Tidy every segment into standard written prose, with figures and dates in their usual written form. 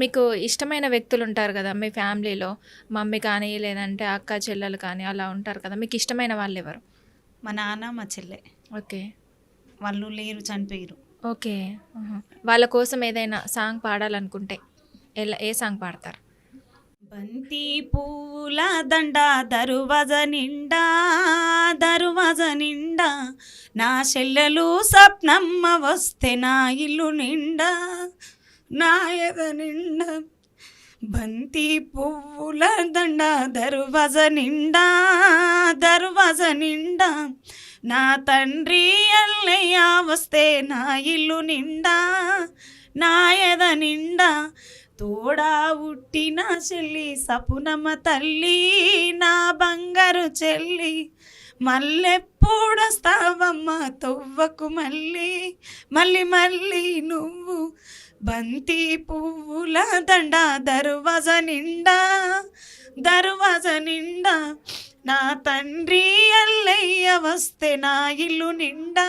మీకు ఇష్టమైన వ్యక్తులు ఉంటారు కదా మీ ఫ్యామిలీలో. మమ్మీ కానీ, లేదంటే అక్క, చెల్లెలు కానీ అలా ఉంటారు కదా! మీకు ఇష్టమైన వాళ్ళెవరు? మా నాన్న, మా చెల్లె. ఓకే. వాళ్ళు లేరు, చనిపోయిర్రు. ఓకే. ఆహా! వాళ్ళ కోసం ఏదైనా సాంగ్ పాడాలనుకుంటే ఏ సాంగ్ పాడతారు? బంతి పూల దండ దరువజ నిండా, దరువజ నిండా, నా చెల్లెలు సప్నమ్మ వస్తే నా ఇల్లు నిండా, నా ఎద నిండా. బంతి పువ్వుల దండ దరువజ నిండా, దరువజ నిండా, నా తండ్రి అల్లయ్య వస్తే నా ఇల్లు నిండా, నా ఎద నిండా. తోడా ఉట్టిన చెల్లి సపునమ్మ తల్లి, నా బంగారు చెల్లి, మల్లెప్పుడొస్తావమ్మ తొవ్వకు మళ్ళీ, మళ్ళీ మళ్ళీ నువ్వు. బంతి పువ్వుల దండ దరువజ నిండా, దరువజ నిండా, నా తండ్రి అల్లయ్య వస్తే నా ఇల్లు నిండా,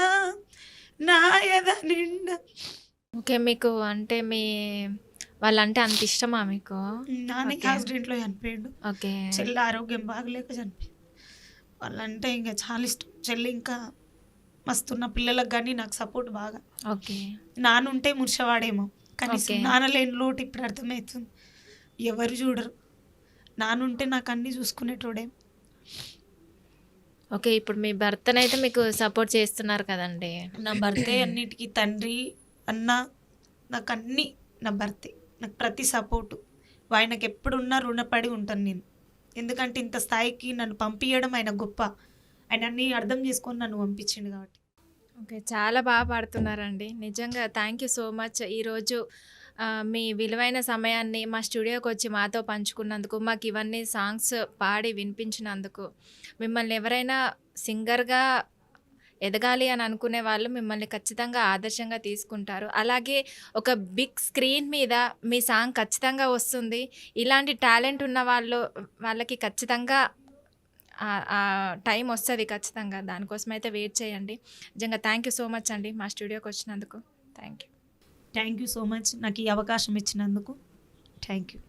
నా ఎద నిండా. ఓకే. మీకు అంటే వాళ్ళంటే అంత ఇష్టమా మీకు? నాన్నకి ఓకే. యాక్సిడెంట్లో చనిపోయాడు. ఓకే. చెల్లి ఆరోగ్యం బాగలేక చనిపోయింది. వాళ్ళంటే ఇంకా చాలా ఇష్టం. చెల్లి ఇంకా మస్తున్న పిల్లలకు కానీ నాకు సపోర్ట్ బాగా. ఓకే. నాన్నుంటే మురిసేవాడేమో, కనీసం ఓకే. నాన్న లేని లోటు ఇప్పుడు అర్థమవుతుంది. ఎవరు చూడరు. నాన్నుంటే నాకు అన్నీ చూసుకునేటోడే. ఓకే. ఇప్పుడు మీ భర్తనైతే మీకు సపోర్ట్ చేస్తున్నారు కదండీ! నా భర్తే అన్నిటికీ తండ్రి, అన్న, నాకు అన్నీ నా భర్తే. నాకు ప్రతి సపోర్టు. ఆయనకు ఎప్పుడున్నా రుణపడి ఉంటాను నేను. ఎందుకంటే ఇంత స్థాయికి నన్ను పంపించడం ఆయన గొప్ప. ఆయన అన్నీ అర్థం చేసుకొని నన్ను పంపించిండు కాబట్టి. ఓకే. చాలా బాగా పాడుతున్నారండి. నిజంగా థ్యాంక్ యూ సో మచ్. ఈరోజు మీ విలువైన సమయాన్ని మా స్టూడియోకి వచ్చి మాతో పంచుకున్నందుకు, మాకు ఇవన్నీ సాంగ్స్ పాడి వినిపించినందుకు, మిమ్మల్ని ఎవరైనా సింగర్‌గా ఎదగాలి అని అనుకునే వాళ్ళు మిమ్మల్ని ఖచ్చితంగా ఆదర్శంగా తీసుకుంటారు. అలాగే ఒక బిగ్ స్క్రీన్ మీద మీ సాంగ్ ఖచ్చితంగా వస్తుంది. ఇలాంటి టాలెంట్ ఉన్న వాళ్ళకి ఖచ్చితంగా టైం వస్తది ఖచ్చితంగా. దానికోసమైతే వెయిట్ చేయండి. నిజంగా థ్యాంక్ యూ సో మచ్ అండి మా స్టూడియోకి వచ్చినందుకు. Thank you. Thank you so much నాకు ఈ అవకాశం ఇచ్చినందుకు. Thank you.